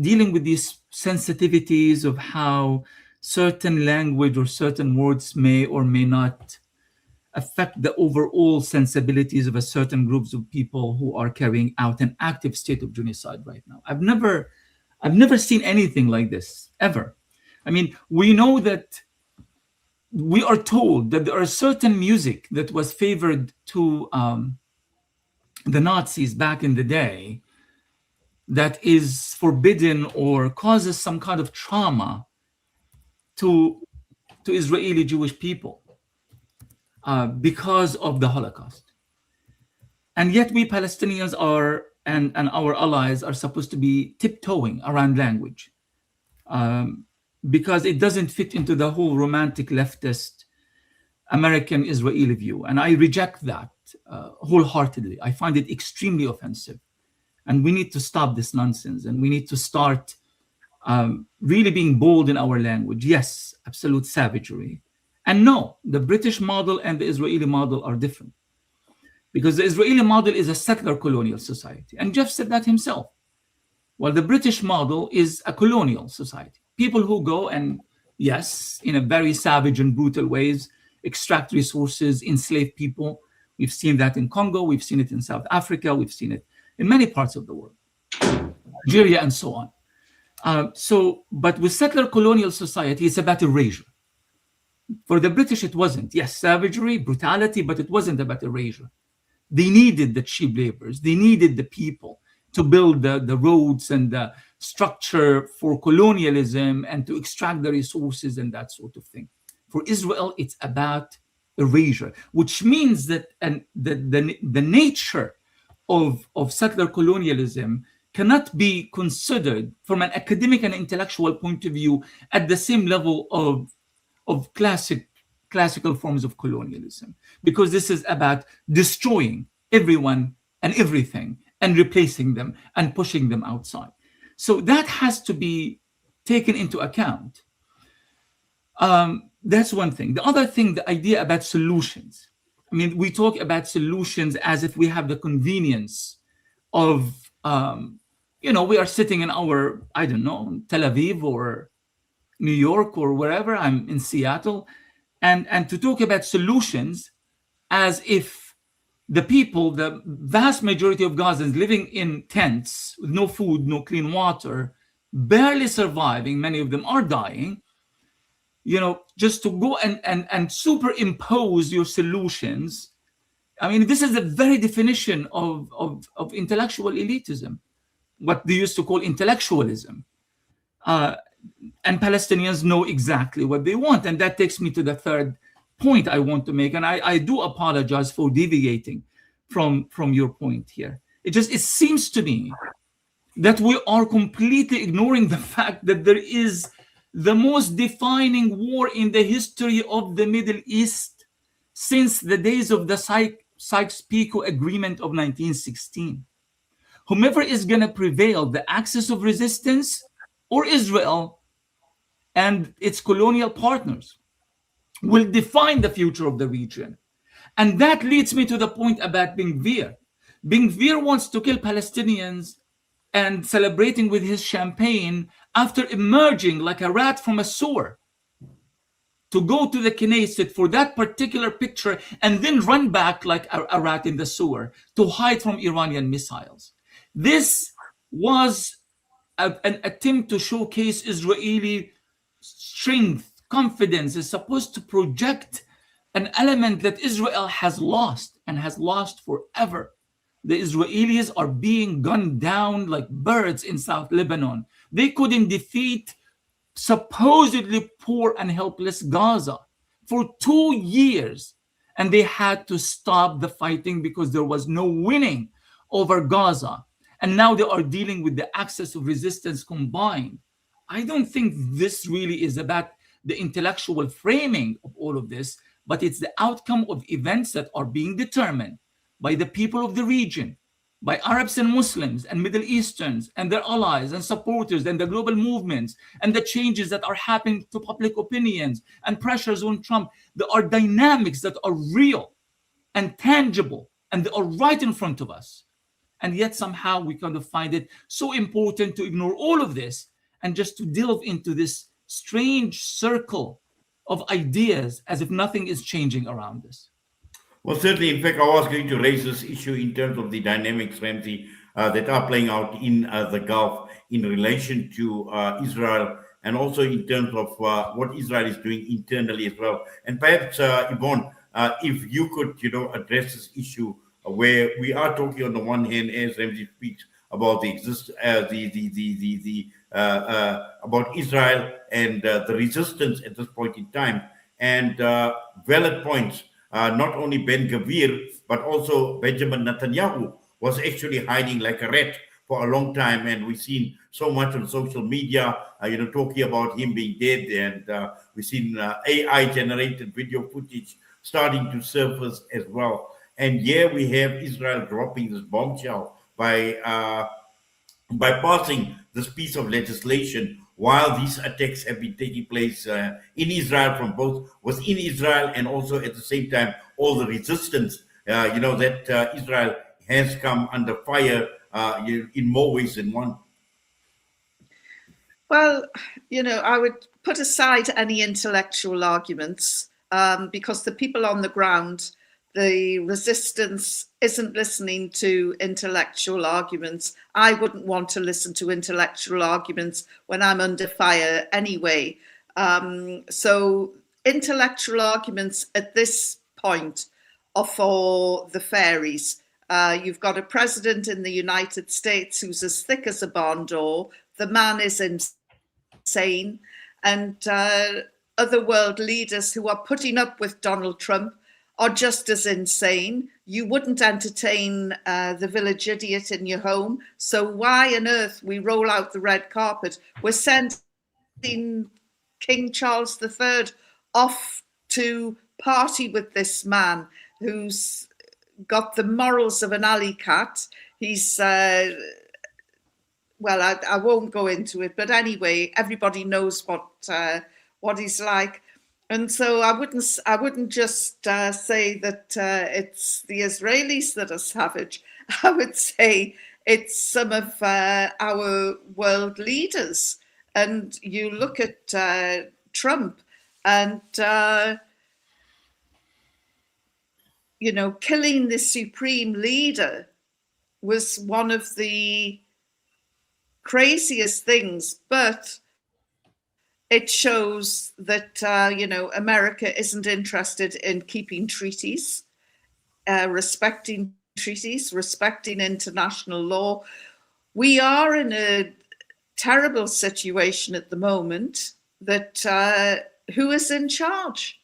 dealing with these sensitivities of how certain language or certain words may or may not affect the overall sensibilities of a certain groups of people who are carrying out an active state of genocide right now. I've never seen anything like this, ever. I mean, we know that we are told that there are certain music that was favored to the Nazis back in the day that is forbidden or causes some kind of trauma to Israeli Jewish people because of the Holocaust. And yet we Palestinians are, and our allies are supposed to be tiptoeing around language because it doesn't fit into the whole romantic leftist American Israeli view. And I reject that wholeheartedly. I find it extremely offensive. And we need to stop this nonsense, and we need to start really being bold in our language. Yes, absolute savagery. And no, the British model and the Israeli model are different, because the Israeli model is a settler colonial society. And Jeff said that himself. Well, the British model is a colonial society. People who go and, yes, in a very savage and brutal ways, extract resources, enslave people. We've seen that in Congo. We've seen it in South Africa. We've seen it in many parts of the world, Nigeria and so on. But with settler colonial society, it's about erasure. For the British, it wasn't. Yes, savagery, brutality, but it wasn't about erasure. They needed the cheap laborers. They needed the people to build the roads and the structure for colonialism and to extract the resources and that sort of thing. For Israel, it's about erasure, which means that the nature of settler colonialism cannot be considered from an academic and intellectual point of view at the same level of classical forms of colonialism, because this is about destroying everyone and everything and replacing them and pushing them outside. So that has to be taken into account. That's one thing. The other thing, the idea about solutions. I mean, we talk about solutions as if we have the convenience of, we are sitting in our, I don't know, Tel Aviv or New York or wherever. I'm in Seattle. And to talk about solutions as if the people, the vast majority of Gazans living in tents with no food, no clean water, barely surviving, many of them are dying, just to go and superimpose your solutions. I mean, this is the very definition of intellectual elitism, what they used to call intellectualism. And Palestinians know exactly what they want. And that takes me to the third point I want to make. And I do apologize for deviating from your point here. It seems to me that we are completely ignoring the fact that there is the most defining war in the history of the Middle East since the days of the Sykes-Picot Agreement of 1916. Whomever is going to prevail, the axis of resistance or Israel and its colonial partners, will define the future of the region. And that leads me to the point about Ben-Gvir. Ben-Gvir wants to kill Palestinians and celebrating with his champagne after emerging like a rat from a sewer to go to the Knesset for that particular picture and then run back like a rat in the sewer to hide from Iranian missiles. This was an attempt to showcase Israeli strength, confidence. Is supposed to project an element that Israel has lost and has lost forever. The Israelis are being gunned down like birds in South Lebanon. They couldn't defeat supposedly poor and helpless Gaza for 2 years. And they had to stop the fighting because there was no winning over Gaza. And now they are dealing with the axis of resistance combined. I don't think this really is about the intellectual framing of all of this, but it's the outcome of events that are being determined by the people of the region, by Arabs and Muslims and Middle Easterns and their allies and supporters and the global movements and the changes that are happening to public opinions and pressures on Trump. There are dynamics that are real and tangible and they are right in front of us. And yet somehow we kind of find it so important to ignore all of this and just to delve into this strange circle of ideas as if nothing is changing around us. Well, certainly, in fact, I was going to raise this issue in terms of the dynamics, Ramzy, that are playing out in the Gulf in relation to Israel, and also in terms of what Israel is doing internally as well. And perhaps, Yvonne, if you could, address this issue where we are talking on the one hand, as Ramzy speaks about about Israel and the resistance at this point in time, and valid points. Not only Ben Gvir, but also Benjamin Netanyahu was actually hiding like a rat for a long time. And we've seen so much on social media, talking about him being dead. And we've seen AI-generated video footage starting to surface as well. And here we have Israel dropping this bombshell by passing this piece of legislation while these attacks have been taking place in Israel, from both within Israel and also at the same time all the resistance, that Israel has come under fire in more ways than one. Well, I would put aside any intellectual arguments because the people on the ground, the resistance isn't listening to intellectual arguments. I wouldn't want to listen to intellectual arguments when I'm under fire anyway. So intellectual arguments at this point are for the fairies. You've got a president in the United States who's as thick as a barn door. The man is insane. And other world leaders who are putting up with Donald Trump are just as insane. You wouldn't entertain the village idiot in your home. So why on earth we roll out the red carpet? We're sending King Charles III off to party with this man who's got the morals of an alley cat. He's, I won't go into it, but anyway, everybody knows what he's like. And so I wouldn't just say that it's the Israelis that are savage. I would say it's some of our world leaders. And you look at Trump and, killing the supreme leader was one of the craziest things, but it shows that, America isn't interested in keeping treaties, respecting treaties, respecting international law. We are in a terrible situation at the moment that who is in charge?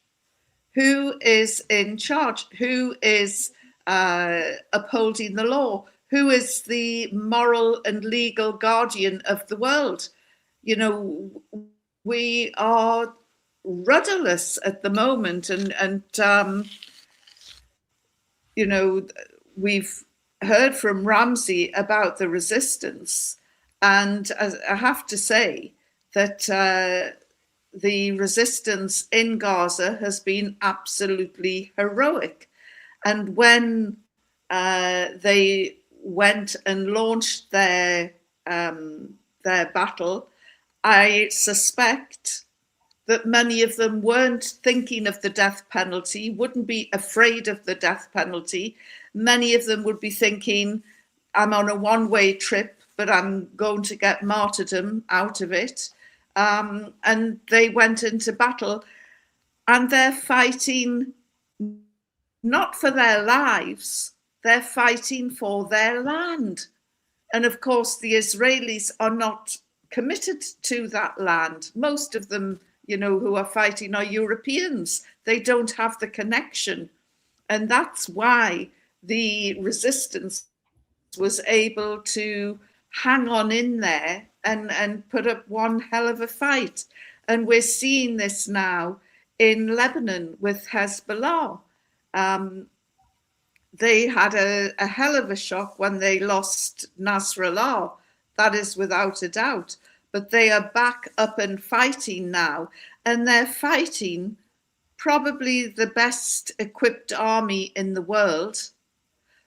Who is in charge? Who is upholding the law? Who is the moral and legal guardian of the world? We are rudderless at the moment, and we've heard from Ramzy about the resistance, and I have to say that the resistance in Gaza has been absolutely heroic. And when they went and launched their battle, I suspect that many of them weren't thinking of the death penalty, wouldn't be afraid of the death penalty. Many of them would be thinking, I'm on a one-way trip, but I'm going to get martyrdom out of it. And they went into battle, and they're fighting not for their lives, they're fighting for their land. And of course, the Israelis are not committed to that land. Most of them, who are fighting are Europeans. They don't have the connection. And that's why the resistance was able to hang on in there and put up one hell of a fight. And we're seeing this now in Lebanon with Hezbollah. They had a hell of a shock when they lost Nasrallah. That is without a doubt. But they are back up and fighting now. And they're fighting probably the best equipped army in the world,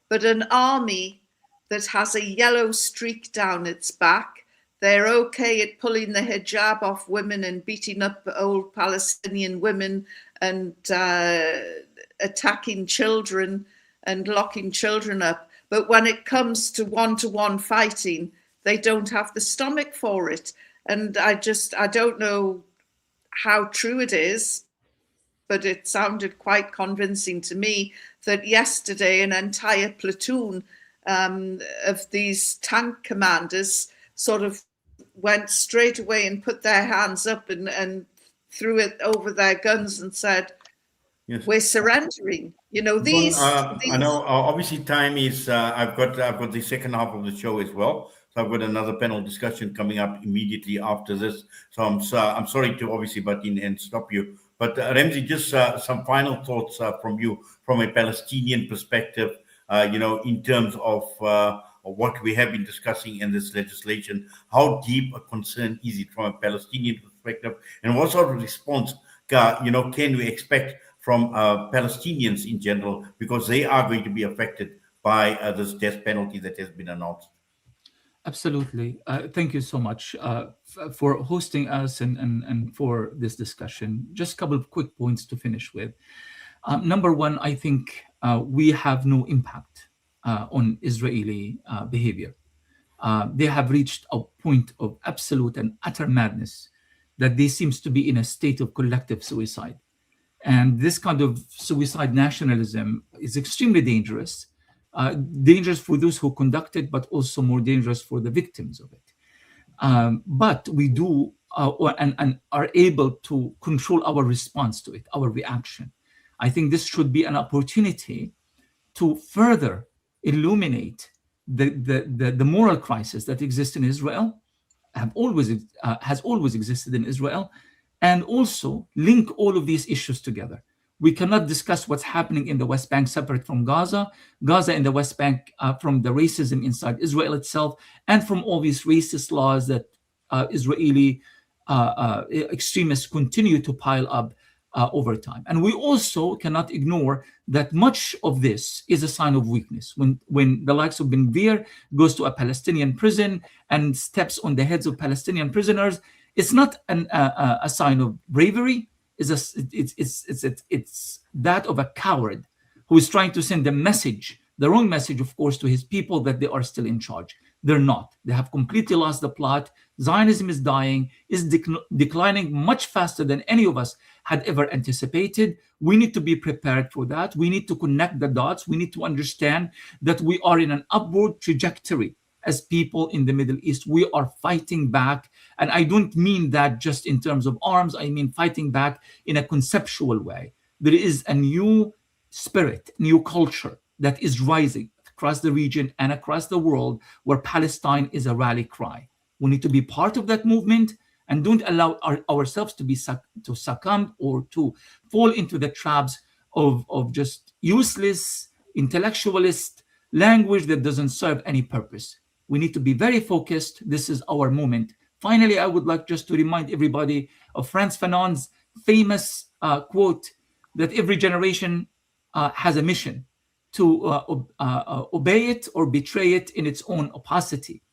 but an army that has a yellow streak down its back. They're okay at pulling the hijab off women and beating up old Palestinian women and attacking children and locking children up. But when it comes to one-to-one fighting, they don't have the stomach for it. And I don't know how true it is, but it sounded quite convincing to me that yesterday an entire platoon of these tank commanders sort of went straight away and put their hands up and threw it over their guns and said, yes, we're surrendering. You know, these. I know. Obviously, time is. I've got the second half of the show as well. So I've got another panel discussion coming up immediately after this. So I'm sorry to obviously butt in and stop you. But Ramzy, just some final thoughts from you from a Palestinian perspective. In terms of what we have been discussing in this legislation, how deep a concern is it from a Palestinian perspective, and what sort of response can we expect from Palestinians in general, because they are going to be affected by this death penalty that has been announced? Absolutely. Thank you so much for hosting us and for this discussion. Just a couple of quick points to finish with. Number one, I think we have no impact on Israeli behavior. They have reached a point of absolute and utter madness that they seems to be in a state of collective suicide. And this kind of suicide nationalism is extremely dangerous. Dangerous for those who conduct it, but also more dangerous for the victims of it. But we do and are able to control our response to it, our reaction. I think this should be an opportunity to further illuminate the moral crisis that exists in Israel, has always existed in Israel, and also link all of these issues together. We cannot discuss what's happening in the West Bank separate from Gaza, Gaza in the West Bank from the racism inside Israel itself, and from all these racist laws that Israeli extremists continue to pile up over time. And we also cannot ignore that much of this is a sign of weakness. When the likes of Ben Gvir goes to a Palestinian prison and steps on the heads of Palestinian prisoners, it's not a sign of bravery. It's that of a coward who is trying to send the wrong message, of course, to his people that they are still in charge. They're not. They have completely lost the plot. Zionism is dying, is declining much faster than any of us had ever anticipated. We need to be prepared for that. We need to connect the dots. We need to understand that we are in an upward trajectory as people in the Middle East. We are fighting back. And I don't mean that just in terms of arms. I mean fighting back in a conceptual way. There is a new spirit, new culture that is rising across the region and across the world, where Palestine is a rally cry. We need to be part of that movement and don't allow ourselves to succumb or to fall into the traps of just useless, intellectualist language that doesn't serve any purpose. We need to be very focused. This is our moment. Finally, I would like just to remind everybody of Frantz Fanon's famous quote that every generation has a mission to obey it or betray it in its own opacity.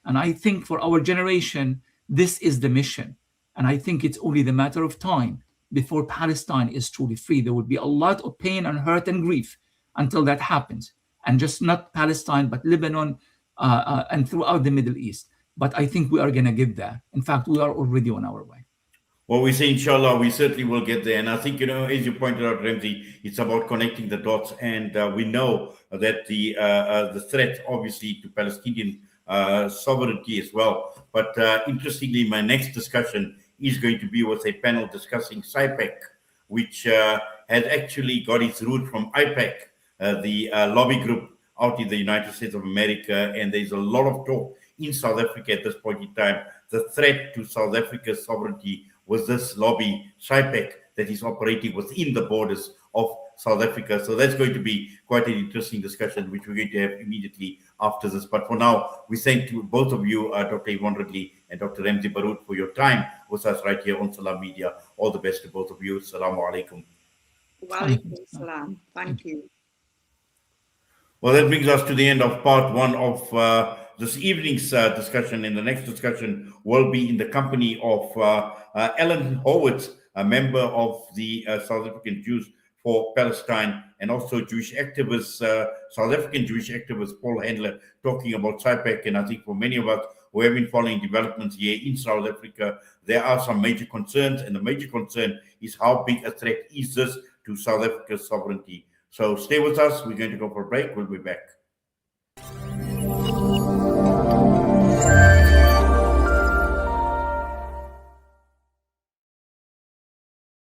And I think for our generation, this is the mission. And I think it's only the matter of time before Palestine is truly free. There will be a lot of pain and hurt and grief until that happens. And just not Palestine, but Lebanon and throughout the Middle East. But I think we are going to get there. In fact, we are already on our way. Well, we say, inshallah, we certainly will get there. And I think, as you pointed out, Ramzy, it's about connecting the dots. And we know that the threat, obviously, to Palestinian sovereignty as well. But interestingly, my next discussion is going to be with a panel discussing CIPEC, which has actually got its root from IPAC, the lobby group out in the United States of America. And there's a lot of talk in South Africa at this point in time. The threat to South Africa's sovereignty was this lobby, CIPEC, that is operating within the borders of South Africa. So that's going to be quite an interesting discussion, which we're going to have immediately after this. But for now, we thank you, both of you, Dr. Yvonne Ridley and Dr. Ramzy Baroud, for your time with us right here on Salam Media. All the best to both of you. Assalamu alaikum. Wa alaikum salam. Thank you. Well, that brings us to the end of part one of this evening's discussion. And the next discussion will be in the company of Alan Horwitz, a member of the South African Jews for Palestine, and also Jewish activists, South African Jewish activist Paul Handler, talking about CIPAC. And I think for many of us who have been following developments here in South Africa, there are some major concerns, and the major concern is how big a threat is this to South Africa's sovereignty. So stay with us. We're going to go for a break. We'll be back.